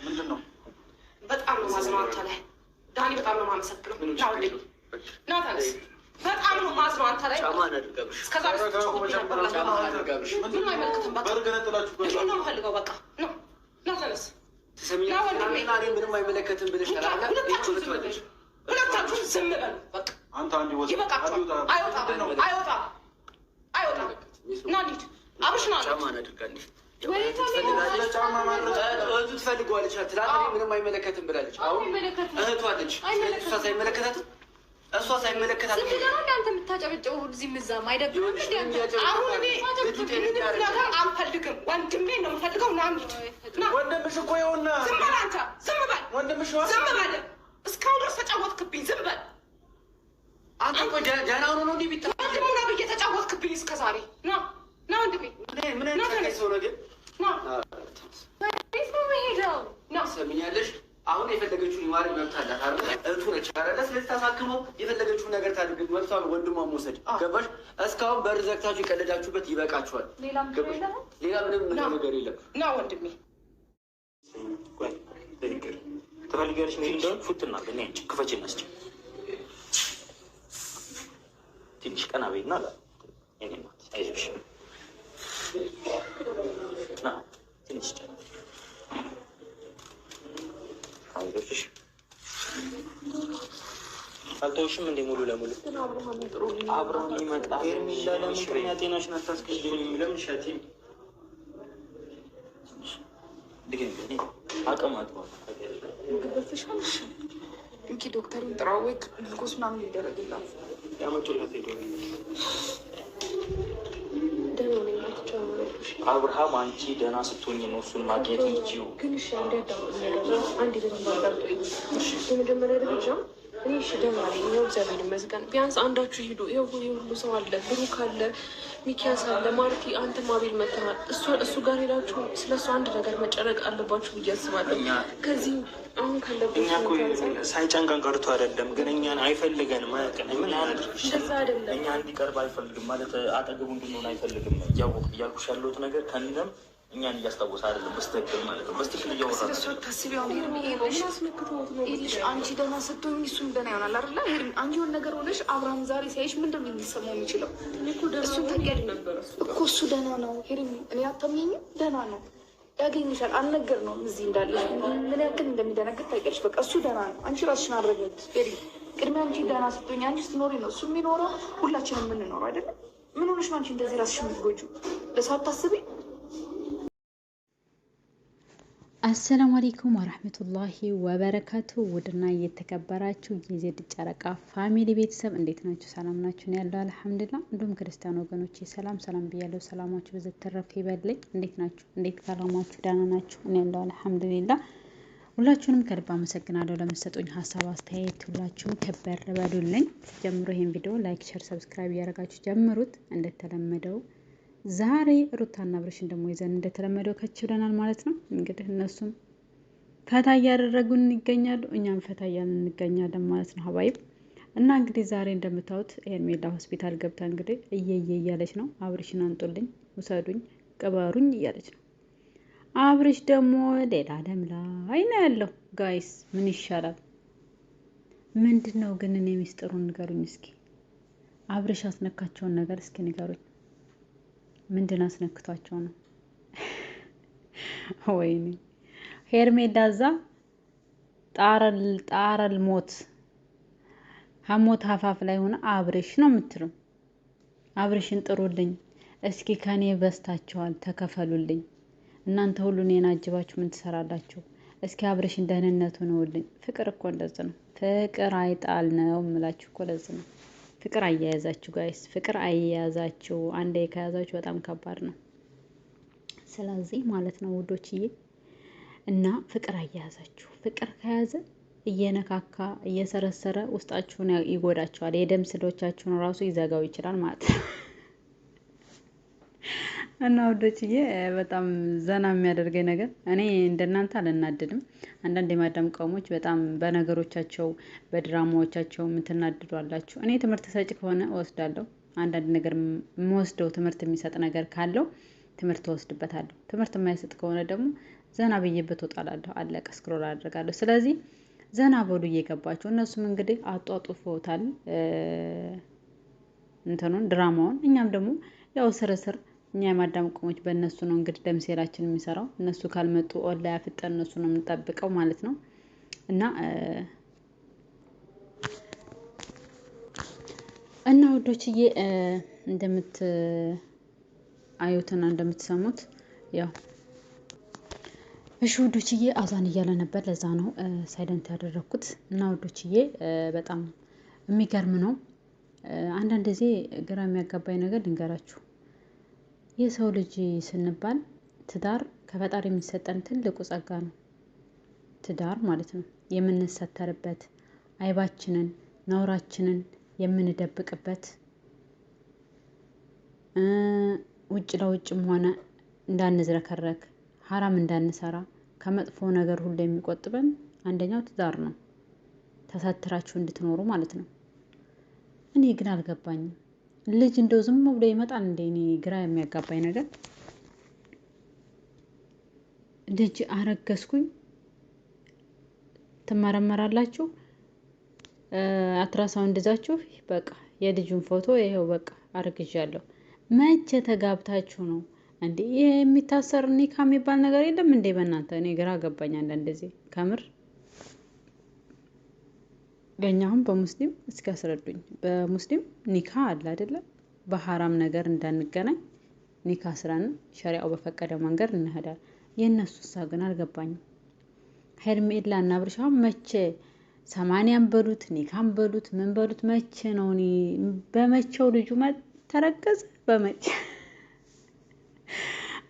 ምንድነው? በጣም ነው ማዝነው አንተ ላይ ዳኒ፣ በጣም ነው የማመሰግነው። ና ተነስ። በጣም ነው ማዝነው አንተ ላይ። እስከዛ ምን አይመለከትም። በቃ ነው የምፈልገው። በቃ ና ተነስ። ምንም አይመለከትም ብለሻል። ሁለታችሁም ዝም በሉ። በቃ ይበቃችኋል። አይወጣም። ና እንሂድ። አብርሽ ና ትፈልገዋለች። ትላንት ምንም አይመለከትም ብላለች። አሁን እህቷ አለች። እሷ ሳይመለከታት አንተ የምታጨበጭበው እዚህ ምዛም አይደብርም? አሁን እኔ ነገር አልፈልግም። ወንድሜ ነው የምፈልገው። ና እንሂድ። ወንድምሽ እኮ ይኸውና። ዝም በል አንተ፣ ዝም በል ወንድምሽ፣ ዝም በል። እስካሁን ድረስ ተጫወትክብኝ። ዝም በል አንተ። እኮ ደህና ሆኖ ነው እንዲህ ቢታ ወንድሙ ነው ብዬ ተጫወትክብኝ እስከ ዛሬ። ና ወንድሜ። ምን አይነት ሰው ነው ግን? ሄደው ሰሚኛለሽ? አሁን የፈለገችውን የማድረግ መብት አላት አይደል? እህቱ ነች አይደል? ስለዚህ ታሳክመው የፈለገችውን ነገር ታድርግ። መብቷን ወንድሟን መውሰድ ገባሽ? እስካሁን በር ዘግታችሁ የቀለዳችሁበት ይበቃችኋል። ሌላ ምንም ነገር የለም። ና ወንድሜ። ትፈልጊያለሽ? እንደሆነ ፉትና ክፈች ናስች ትንሽ ቀና በይና አይዞሽ ትንሽ አይዞሽ። አልተውሽም እንደ ሙሉ ለሙሉ አብረን ይመጣ ሄርሜላ። ለምንኛ ጤናሽን አታስገድኝ? ለምን ሻቲ ድግን አቅም አጥቷል። እንኪ ዶክተሩን ጥራዌክ ግሉኮስ ምናምን ይደረግላት ያመጡላት ሄዶ ደህና አብርሃም አንቺ ደህና ስትሆኝ ነው እሱን ማግኘት ይችው። ግን እሺ አንድ በደንብ አዳምጡኝ። የመጀመሪያ ደረጃ እኔ እሺ ደህና ነኝ፣ ይኸው እግዚአብሔር ይመስገን። ቢያንስ አንዳችሁ ሂዱ። ይኸው ሁሉ ሰው አለ፣ ብሩክ አለ፣ ሚኪያስ አለ፣ ማርቲ፣ አንተም አቤል መጥተናል። እሱ ጋር ሄዳችሁ ስለ እሱ አንድ ነገር መጨረቅ አለባችሁ ብዬ አስባለሁ። ከዚህ አሁን ካለብኝ እኛ እኮ ሳይጨንቀን ቀርቶ አይደለም፣ ግን እኛን አይፈልገንም። ምን ያደርግሽ? እኛ እንዲቀርብ አይፈልግም ማለት አጠገቡ እንድንሆን አይፈልግም። እያልኩሽ ያለሁት ነገር ከእናም እኛን እያስታወሰ አይደለም። በስትክክል ማለት ነው። በስትክክል እያወራ አንቺ ደህና ስትሆኝ እሱም ደህና ይሆናል አይደለ? አንቺ የሆነ ነገር ሆነሽ አብርሃም ዛሬ ሲያይሽ ምንድን ነው የሚሰማው የሚችለው? እሱን ተገድ ነበር እኮ እሱ ደህና ነው። ሄርሚ እኔ አታምኚኝም? ደህና ነው፣ ያገኝሻል። አልነገርነውም እዚህ እንዳለ ምን ያክል እንደሚደነግጥ ታውቂያለሽ። በቃ እሱ ደህና ነው። አንቺ ራስሽን አረጋጊ ሄሪ። ቅድሚያ አንቺ ደህና ስትሆኝ አንቺ ስትኖሪ ነው እሱ የሚኖረው፣ ሁላችንም የምንኖረው አይደለም። ምን ሆነሽ ነው አንቺ እንደዚህ ራስሽ የምትጎጂው? ለሰው አታስቢ። አሰላሙ አለይኩም ወራህመቱላሂ ወበረካቱ። ውድና እየተከበራችሁ የዜድ ጨረቃ ፋሚሊ ቤተሰብ እንዴት ናችሁ? ሰላም ናችሁ? ነው ያለው አልሐምዱሊላህ። እንዲሁም ክርስቲያን ወገኖቼ ሰላም ብያለሁ። ሰላማችሁ በዘት ተረፍ ይበልኝ። እንዴት ናችሁ? እንዴት ከረማችሁ? ደህና ናችሁ? ነው ያለው አልሐምዱሊላህ። ሁላችሁንም ከልብ አመሰግናለሁ ለምትሰጡኝ ሀሳብ አስተያየት። ሁላችሁም ከበር በሉልኝ። ጀምሮ ይሄን ቪዲዮ ላይክ፣ ሼር፣ ሰብስክራይብ እያደረጋችሁ ጀምሩት። እንደተለመደው ዛሬ ሩታና አብርሽን ደግሞ ይዘን እንደተለመደው ከች ብለናል ማለት ነው። እንግዲህ እነሱም ፈታ እያደረጉን ይገኛሉ፣ እኛም ፈታ እያልን እንገኛለን ማለት ነው ሀባይብ። እና እንግዲህ ዛሬ እንደምታዩት ሄርሜላ ሆስፒታል ገብታ እንግዲህ እየየ እያለች ነው። አብርሽን አንጡልኝ፣ ውሰዱኝ፣ ቅበሩኝ እያለች ነው። አብርሽ ደግሞ ሌላ ዓለም ላይ ነው ያለው። ጋይስ ምን ይሻላል? ምንድን ነው ግን? እኔ ሚስጥሩን ንገሩኝ እስኪ። አብርሽ አስነካቸውን ነገር እስኪ ንገሩኝ። ምንድን አስነክቷቸው ነው? ወይኔ ሄርሜላ እዛ ጣረል ሞት ሀሞት ሀፋፍ ላይ ሆነ አብርሽ ነው የምትለው። አብርሽን ጥሩልኝ እስኪ፣ ከኔ በስታችኋል፣ ተከፈሉልኝ። እናንተ ሁሉ እኔን አጅባችሁ ምን ትሰራላችሁ? እስኪ አብርሽን ደህንነቱ ነውልኝ። ፍቅር እኮ እንደዚህ ነው። ፍቅር አይጣል ነው የምላችሁ እኮ ለዚህ ነው። ፍቅር አያያዛችሁ ጋይስ፣ ፍቅር አያያዛችሁ። አንዴ ከያዛችሁ በጣም ከባድ ነው። ስለዚህ ማለት ነው ውዶችዬ፣ እና ፍቅር አያያዛችሁ። ፍቅር ከያዘ እየነካካ እየሰረሰረ ውስጣችሁን ይጎዳችኋል። የደም ስሎቻችሁን ራሱ ይዘጋው ይችላል ማለት ነው። እና ውዶችዬ በጣም ዘና የሚያደርገኝ ነገር፣ እኔ እንደናንተ አልናደድም። አንዳንድ የማዳም ቀውሞች በጣም በነገሮቻቸው በድራማዎቻቸው የምትናድዱ አላችሁ። እኔ ትምህርት ሰጪ ከሆነ እወስዳለሁ። አንዳንድ ነገር የምወስደው ትምህርት የሚሰጥ ነገር ካለው ትምህርት ወስድበታለሁ። ትምህርት የማይሰጥ ከሆነ ደግሞ ዘና ብዬበት ወጣላለሁ። አለቀ። ስክሮል አደርጋለሁ። ስለዚህ ዘና በሉ እየገባቸው። እነሱም እንግዲህ አጧጡፎታል እንትኑን ድራማውን። እኛም ደግሞ ያው ስርስር እኛ የማዳም ቆሞች በእነሱ ነው እንግዲህ ደምሴላችን የሚሰራው። እነሱ ካልመጡ ኦንላይ አፍጠን እነሱ ነው የምንጠብቀው ማለት ነው። እና ውዶችዬ እንደምታዩትና እንደምትሰሙት ያው እሺ ውዶችዬ አዛን እያለ ነበር። ለዛ ነው ሳይለንት ያደረኩት። እና ውዶችዬ በጣም የሚገርም ነው። አንዳንድ ጊዜ ግራ የሚያጋባኝ ነገር ልንገራችሁ። የሰው ልጅ ስንባል ትዳር ከፈጣሪ የሚሰጠን ትልቁ ጸጋ ነው። ትዳር ማለት ነው የምንሰተርበት፣ አይባችንን ነውራችንን የምንደብቅበት፣ ውጭ ለውጭም ሆነ እንዳንዝረከረክ፣ ሀራም እንዳንሰራ፣ ከመጥፎ ነገር ሁሉ የሚቆጥበን አንደኛው ትዳር ነው። ተሳትራችሁ እንድትኖሩ ማለት ነው። እኔ ግን አልገባኝም። ልጅ እንደው ዝም ብሎ ይመጣል እንዴ? እኔ ግራ የሚያጋባኝ ነገር ልጅ አረገዝኩኝ ትመረመራላችሁ፣ አትራሳውንድ ይዛችሁ በቃ የልጁን ፎቶ ይሄው በቃ አርግዣለሁ። መቼ ተጋብታችሁ ነው እንዴ? ይሄ የሚታሰር ኒካ የሚባል ነገር የለም እንዴ በእናንተ? እኔ ግራ ገባኝ አንዳንድ ጊዜ ከምር። በእኛም በሙስሊም እስኪ ያስረዱኝ። በሙስሊም ኒካ አለ አይደለ? በሐራም ነገር እንዳንገናኝ ኒካ ስራን ሸሪዓው በፈቀደው መንገድ እንሄዳለን። የእነሱሳ ግን አልገባኝም። ሄርሜላ እና አብርሽ መቼ 80 በሉት ኒካም በሉት ምን በሉት መቼ ነው? እኔ በመቼው ልጁ ተረገዘ በመቼ?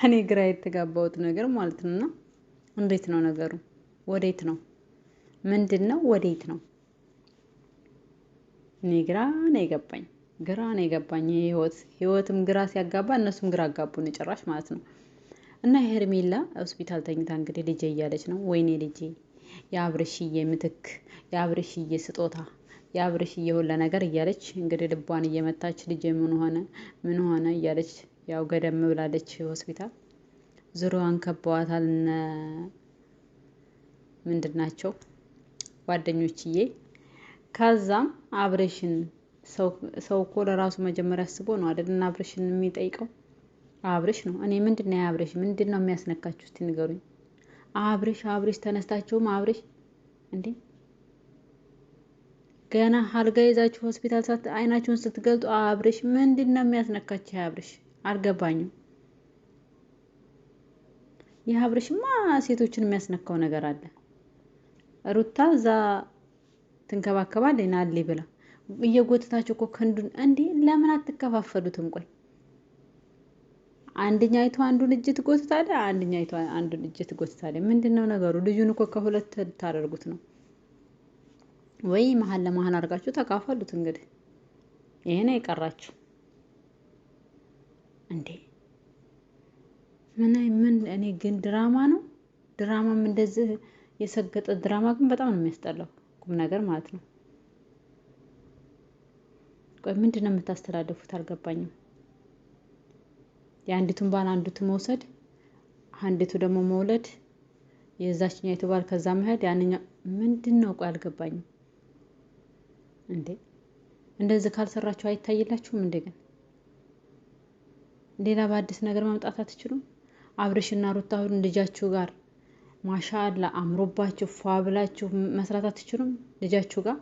እኔ ግራ የተጋባሁት ነገር ማለት ነውና እንዴት ነው ነገሩ? ወዴት ነው? ምንድነው? ወዴት ነው? እኔ ግራ ነው የገባኝ። ህይወትም ግራ ሲያጋባ እነሱም ግራ አጋቡን ጭራሽ ማለት ነው። እና ሄርሜላ ሆስፒታል ተኝታ እንግዲህ ልጄ እያለች ነው። ወይኔ ልጄ፣ የአብርሽዬ ምትክ፣ የአብርሽዬ ስጦታ፣ የአብርሽዬ ሁሉ ነገር እያለች እንግዲህ ልቧን እየመታች ልጄ ምን ሆነ እያለች ያው ገደም ብላለች ሆስፒታል። ዙሪያዋን ከበዋታል ምንድን ናቸው ጓደኞችዬ። ከዛም አብርሽን ሰው እኮ ለራሱ መጀመሪያ አስቦ ነው አይደል አብርሽን የሚጠይቀው። አብርሽ ነው። እኔ ምንድነው አብርሽ ምንድነው የሚያስነካችሁ? እስቲ ንገሩኝ። አብርሽ ተነስታችሁም አብርሽ እንዴ ገና አልጋ ይዛችሁ ሆስፒታል አይናችሁን ስትገልጡ አብርሽ ምንድነው የሚያስነካችሁ? አብርሽ አልገባኝም። የአብርሽማ ሴቶችን የሚያስነካው ነገር አለ። ሩታ እዛ ትንከባከባለች ናሊ ብላ እየጎተታችሁ እኮ ክንዱን እንዴ ለምን አትከፋፈሉትም? ቆይ አንደኛይቱ አንዱን እጅ ትጎትታለች፣ አንደኛይቱ አንዱን እጅ ትጎትታለች። ምንድነው ነገሩ? ልጁን እኮ ከሁለት ታደርጉት ነው ወይ? መሀል ለመሀል አድርጋችሁ ተካፈሉት። እንግዲህ ይሄ ነው የቀራችሁ እንዴ? ምን እኔ ግን ድራማ ነው። ድራማም እንደዚህ የሰገጠ ድራማ ግን በጣም ነው የሚያስጠላው። ቁም ነገር ማለት ነው። ቆይ ምንድነው የምታስተላልፉት? አልገባኝም። የአንዲቱን ባል አንዲቱ መውሰድ፣ አንዲቱ ደግሞ መውለድ፣ የዛችኛይቱ ባል ከዛ መሄድ፣ ያንኛው ምንድነው? ቆይ አልገባኝም እንዴ። እንደዚህ ካልሰራችሁ አይታይላችሁም እንዴ? ግን ሌላ በአዲስ ነገር ማምጣት አትችሉም? አብርሽና ሩታ አሁን ልጃችሁ ጋር ማሻአላ አምሮባችሁ ፏ ብላችሁ መስራት አትችሉም? ልጃችሁ ጋር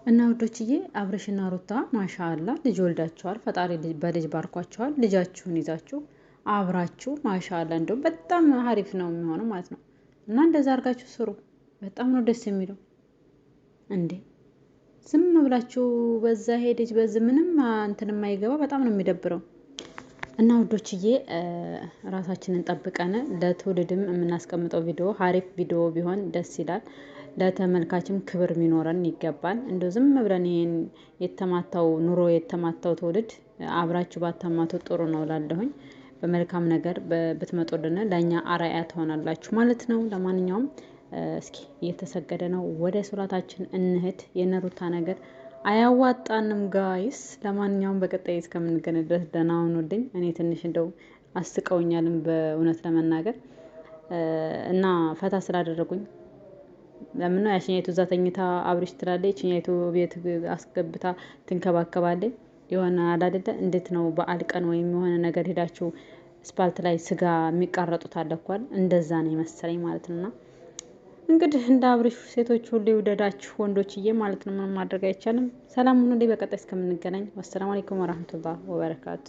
እና ውዶችዬ አብርሽና ሩታ ማሻአላ ልጅ ወልዳችኋል። ፈጣሪ በልጅ ባርኳችኋል። ልጃችሁን ይዛችሁ አብራችሁ ማሻአላ እንደው በጣም አሪፍ ነው የሚሆነው ማለት ነው። እና እንደዛ አድርጋችሁ ስሩ። በጣም ነው ደስ የሚለው እንዴ። ዝም ብላችሁ በዛ ሄደች በዚህ ምንም እንትን የማይገባ በጣም ነው የሚደብረው። እና ውዶችዬ ራሳችንን ጠብቀን ለትውልድም የምናስቀምጠው ቪዲዮ አሪፍ ቪዲዮ ቢሆን ደስ ይላል። ለተመልካችም ክብር የሚኖረን ይገባል። እንደው ዝም ብለን ይሄን የተማታው ኑሮ የተማታው ትውልድ አብራችሁ ባታማቱ ጥሩ ነው እላለሁኝ። በመልካም ነገር ብትመጡልን ለእኛ አርአያ ትሆናላችሁ ማለት ነው። ለማንኛውም እስኪ እየተሰገደ ነው፣ ወደ ሶላታችን እንሂድ። የነሩታ ነገር አያዋጣንም ጋይስ። ለማንኛውም በቀጣይ እስከምንገናኝ ድረስ ደህና ሁኑልኝ። እኔ ትንሽ እንደው አስቀውኛልም በእውነት ለመናገር እና ፈታ ስላደረጉኝ ለምን ነው ያሽኛይቱ እዛ ተኝታ አብርሽ ትላለች፣ ያሽኛይቱ ቤት አስገብታ ትንከባከባለች። የሆነ አላደለ እንዴት ነው በዓል ቀን ወይም የሆነ ነገር ሄዳችሁ ስፓልት ላይ ስጋ የሚቃረጡት አለኳል እንደዛ ነው የመሰለኝ ማለት ነውና እንግዲህ እንደ አብርሽ ሴቶች ሁሉ ይውደዳችሁ ወንዶችዬ ማለት ነው። ምንም ማድረግ አይቻልም። ሰላም ሁኑ። በቀጣይ እስከምንገናኝ ወሰላሙ አለይኩም ወራህመቱላሂ ወበረካቱ።